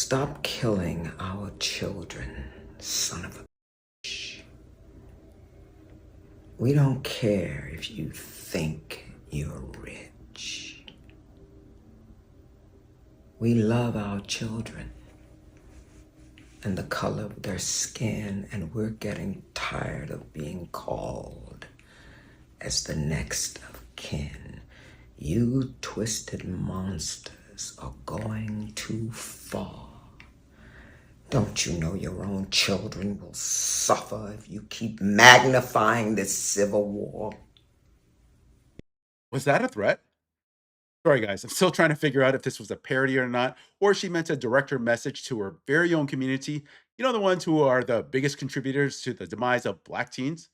Stop killing our children, son of a bitch. We don't care if you think you're rich. We love our children and the color of their skin, and we're getting tired of being called as the next of kin. You twisted monsters are going too far. Don't you know your own children will suffer if you keep magnifying this civil war? Was that a threat? Sorry, guys. I'm still trying to figure out if this was a parody or not, or she meant to direct her message to her very own community. You know, the ones who are the biggest contributors to the demise of Black teens?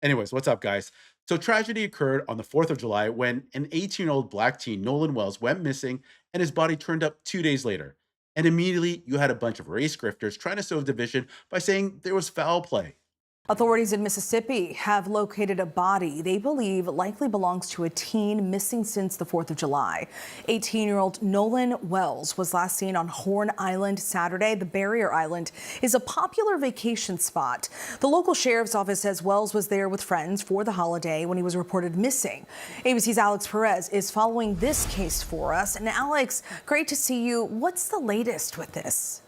Anyways, what's up, guys? So, tragedy occurred on the 4th of July when an 18-year-old Black teen, Nolan Wells, went missing and his body turned up 2 days later. And immediately, you had a bunch of race grifters trying to sow division by saying there was foul play. Authorities in Mississippi have located a body they believe likely belongs to a teen missing since the 4th of July. 18-year-old Nolan Wells was last seen on Horn Island Saturday. The barrier island is a popular vacation spot. The local sheriff's office says Wells was there with friends for the holiday when he was reported missing. ABC's Alex Perez is following this case for us. And Alex, great to see you. What's the latest with this?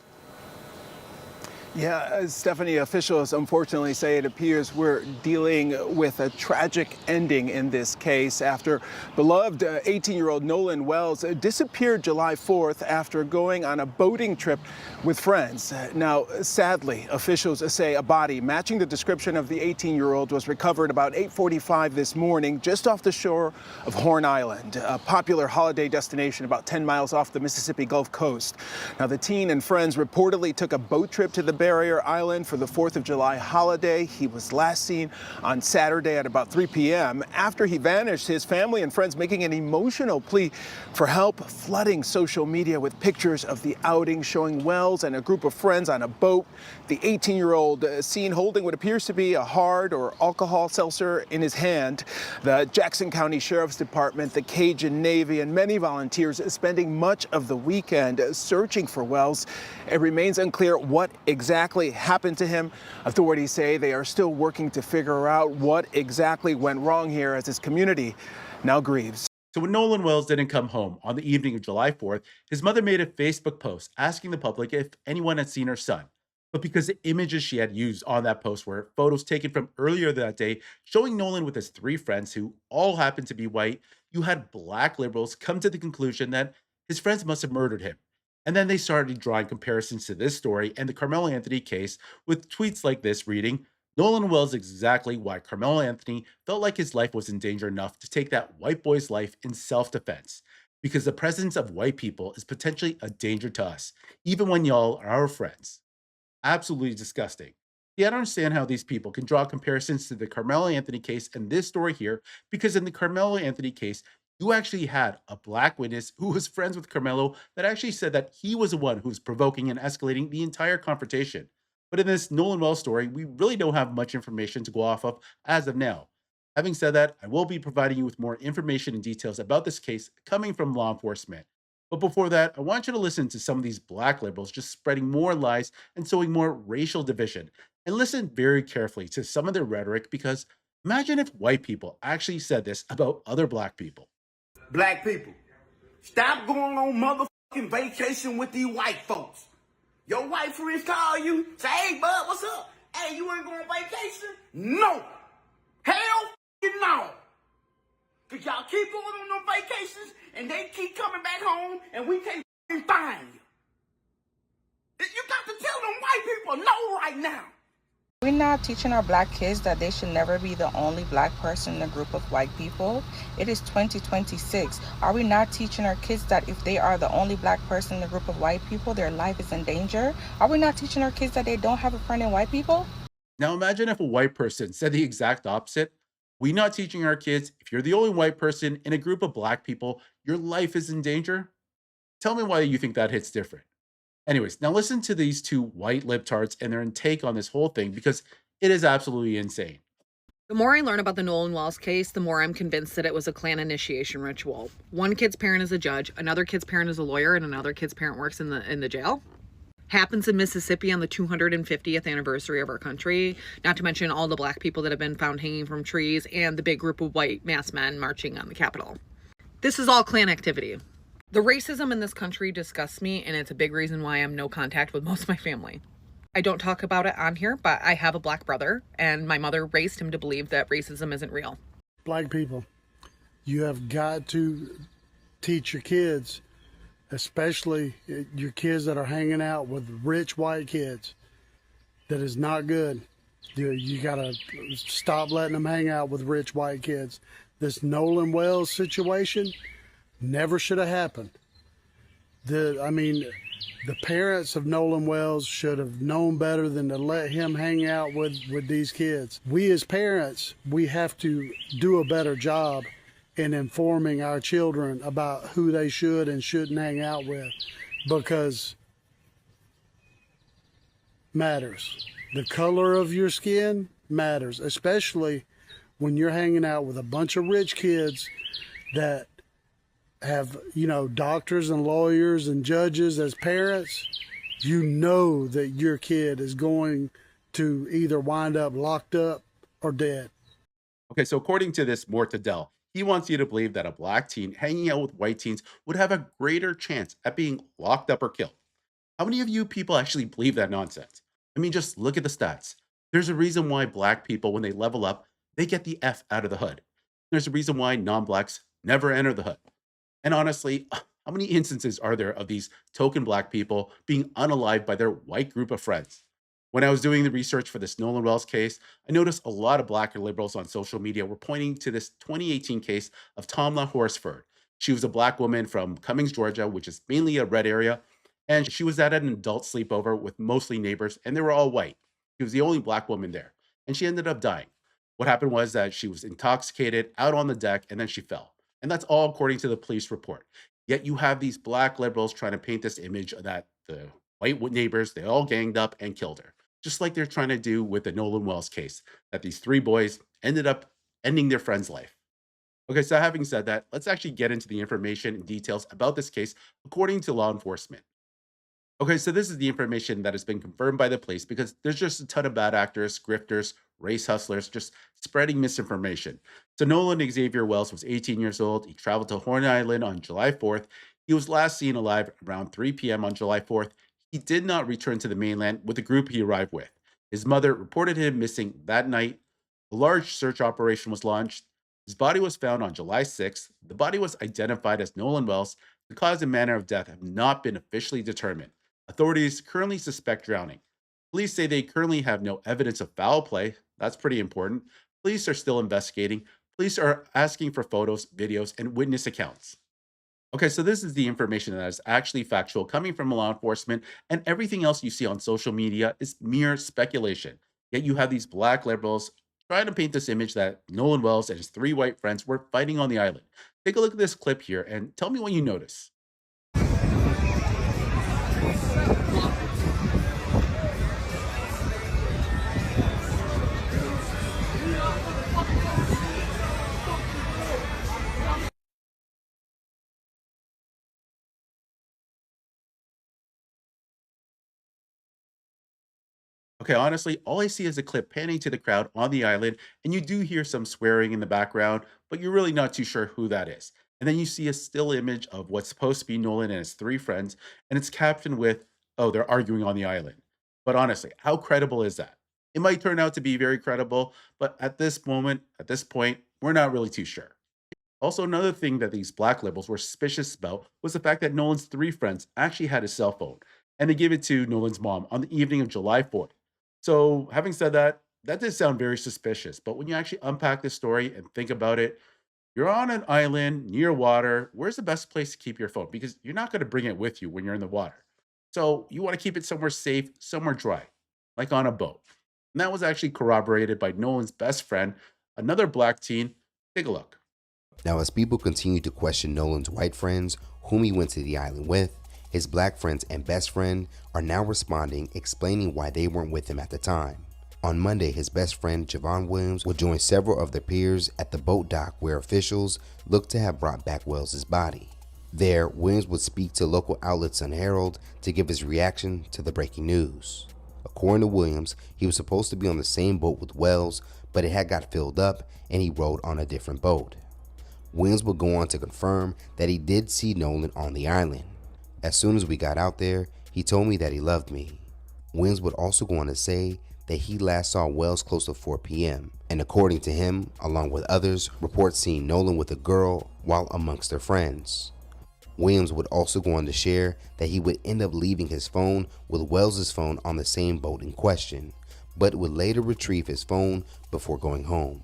Yeah, Stephanie, officials unfortunately say it appears we're dealing with a tragic ending in this case after beloved 18-year-old Nolan Wells disappeared July 4th after going on a boating trip with friends. Now, sadly, officials say a body matching the description of the 18-year-old was recovered about 8:45 this morning just off the shore of Horn Island, a popular holiday destination about 10 miles off the Mississippi Gulf Coast. Now, the teen and friends reportedly took a boat trip to the Barrier Island for the 4th of July holiday. He was last seen on Saturday at about 3 p.m. After he vanished, his family and friends making an emotional plea for help, flooding social media with pictures of the outing showing Wells and a group of friends on a boat. The 18-year-old seen holding what appears to be a hard or alcohol seltzer in his hand. The Jackson County Sheriff's Department, the Cajun Navy, and many volunteers spending much of the weekend searching for Wells. It remains unclear what exactly happened to him. Authorities say they are still working to figure out what exactly went wrong here as his community now grieves. So when Nolan Wells didn't come home on the evening of July 4th, his mother made a Facebook post asking the public if anyone had seen her son. But because the images she had used on that post were photos taken from earlier that day showing Nolan with his three friends who all happened to be white, you had Black liberals come to the conclusion that his friends must have murdered him. And then they started drawing comparisons to this story and the Carmelo Anthony case with tweets like this reading, Nolan Wells is exactly why Carmelo Anthony felt like his life was in danger enough to take that white boy's life in self-defense. Because the presence of white people is potentially a danger to us, even when y'all are our friends. Absolutely disgusting. See, I don't understand how these people can draw comparisons to the Carmelo Anthony case and this story here, because in the Carmelo Anthony case, you actually had a Black witness who was friends with Carmelo that actually said that he was the one who was provoking and escalating the entire confrontation. But in this Nolan Wells story, we really don't have much information to go off of as of now. Having said that, I will be providing you with more information and details about this case coming from law enforcement. But before that, I want you to listen to some of these Black liberals just spreading more lies and sowing more racial division. And listen very carefully to some of their rhetoric because imagine if white people actually said this about other Black people. Black people, stop going on motherfucking vacation with these white folks. Your white friends call you, say, hey, bud, what's up? Hey, you ain't going on vacation? No. Hell no. Because y'all keep going on them vacations, and they keep coming back home, and we can't find you. You got to tell them white people no right now. We're not teaching our Black kids that they should never be the only Black person in a group of white people. It is 2026. Are we not teaching our kids that if they are the only Black person in a group of white people, their life is in danger? Are we not teaching our kids that they don't have a friend in white people? Now imagine if a white person said the exact opposite. We're not teaching our kids if you're the only white person in a group of Black people, your life is in danger. Tell me why you think that hits different. Anyways, now listen to these two white libtards and their take on this whole thing because it is absolutely insane. The more I learn about the Nolan Wells case, the more I'm convinced that it was a Klan initiation ritual. One kid's parent is a judge, another kid's parent is a lawyer, and another kid's parent works in the jail. Happens in Mississippi on the 250th anniversary of our country, not to mention all the black people that have been found hanging from trees and the big group of white masked men marching on the Capitol. This is all Klan activity. The racism in this country disgusts me, and it's a big reason why I'm no contact with most of my family. I don't talk about it on here, but I have a black brother, and my mother raised him to believe that racism isn't real. Black people, you have got to teach your kids, especially your kids that are hanging out with rich white kids. That is not good. You gotta stop letting them hang out with rich white kids. This Nolan Wells situation never should have happened. The parents of Nolan Wells should have known better than to let him hang out with these kids. We as parents, we have to do a better job in informing our children about who they should and shouldn't hang out with, because matters. The color of your skin matters, especially when you're hanging out with a bunch of rich kids that have, doctors and lawyers and judges as parents. You know that your kid is going to either wind up locked up or dead. Okay, so according to this Mortadell, he wants you to believe that a black teen hanging out with white teens would have a greater chance at being locked up or killed. How many of you people actually believe that nonsense? I mean, just look at the stats. There's a reason why black people, when they level up, they get the F out of the hood. There's a reason why non-blacks never enter the hood. And honestly, how many instances are there of these token black people being unalived by their white group of friends? When I was doing the research for this Nolan Wells case, I noticed a lot of black liberals on social media were pointing to this 2018 case of Tamla Horsford. She was a black woman from Cummings, Georgia, which is mainly a red area, and she was at an adult sleepover with mostly neighbors, and they were all white. She was the only black woman there, and she ended up dying. What happened was that she was intoxicated out on the deck, and then she fell. And that's all according to the police report. Yet you have these black liberals trying to paint this image that the white neighbors, they all ganged up and killed her. Just like they're trying to do with the Nolan Wells case, that these three boys ended up ending their friend's life. Okay, so having said that, let's actually get into the information and details about this case according to law enforcement. Okay, so this is the information that has been confirmed by the police because there's just a ton of bad actors, grifters, race hustlers, just spreading misinformation. So Nolan Xavier Wells was 18 years old. He traveled to Horn Island on July 4th. He was last seen alive around 3 p.m. on July 4th. He did not return to the mainland with the group he arrived with. His mother reported him missing that night. A large search operation was launched. His body was found on July 6th. The body was identified as Nolan Wells. The cause and manner of death have not been officially determined. Authorities currently suspect drowning. Police say they currently have no evidence of foul play. That's pretty important. Police are still investigating. Police are asking for photos, videos, and witness accounts. Okay, so this is the information that is actually factual coming from law enforcement, and everything else you see on social media is mere speculation. Yet you have these black liberals trying to paint this image that Nolan Wells and his three white friends were fighting on the island. Take a look at this clip here and tell me what you notice. Okay, honestly, all I see is a clip panning to the crowd on the island, and you do hear some swearing in the background, but you're really not too sure who that is. And then you see a still image of what's supposed to be Nolan and his three friends, and it's captioned with, "Oh, they're arguing on the island." But honestly, how credible is that? It might turn out to be very credible, but at this moment, at this point, we're not really too sure. Also, another thing that these black liberals were suspicious about was the fact that Nolan's three friends actually had his cell phone, and they gave it to Nolan's mom on the evening of July 4th. So, having said that, that did sound very suspicious. But when you actually unpack this story and think about it, you're on an island near water. Where's the best place to keep your phone? Because you're not going to bring it with you when you're in the water. So, you want to keep it somewhere safe, somewhere dry, like on a boat. And that was actually corroborated by Nolan's best friend, another black teen. Take a look. Now, as people continue to question Nolan's white friends, whom he went to the island with, his black friends and best friend are now responding, explaining why they weren't with him at the time. On Monday, his best friend Javon Williams will join several of their peers at the boat dock where officials look to have brought back Wells' body. There, Williams would speak to local outlet Sun Herald to give his reaction to the breaking news. According to Williams, he was supposed to be on the same boat with Wells, but it had got filled up and he rode on a different boat. Williams would go on to confirm that he did see Nolan on the island. As soon as we got out there, he told me that he loved me. Williams would also go on to say that he last saw Wells close to 4 p.m. and according to him, along with others, reports seeing Nolan with a girl while amongst their friends. Williams would also go on to share that he would end up leaving his phone with Wells's phone on the same boat in question, but would later retrieve his phone before going home.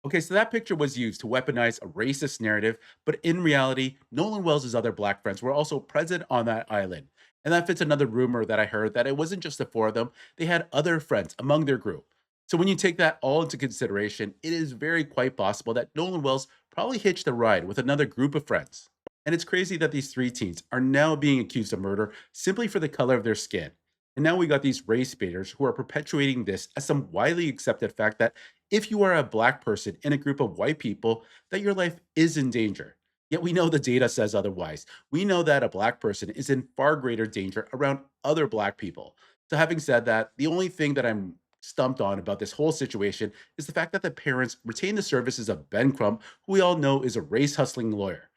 Okay, so that picture was used to weaponize a racist narrative, but in reality, Nolan Wells' other black friends were also present on that island. And that fits another rumor that I heard that it wasn't just the four of them, they had other friends among their group. So when you take that all into consideration, it is very quite possible that Nolan Wells probably hitched a ride with another group of friends. And it's crazy that these three teens are now being accused of murder simply for the color of their skin. And now we got these race baiters who are perpetuating this as some widely accepted fact that if you are a black person in a group of white people, that your life is in danger. Yet we know the data says otherwise. We know that a black person is in far greater danger around other black people. So having said that, the only thing that I'm stumped on about this whole situation is the fact that the parents retain the services of Ben Crump, who we all know is a race hustling lawyer.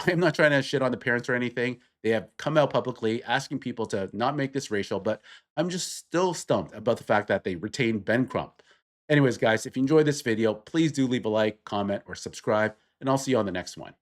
I'm not trying to shit on the parents or anything. They have come out publicly asking people to not make this racial, but I'm just still stumped about the fact that they retain Ben Crump. Anyways, guys, if you enjoyed this video, please do leave a like, comment, or subscribe, and I'll see you on the next one.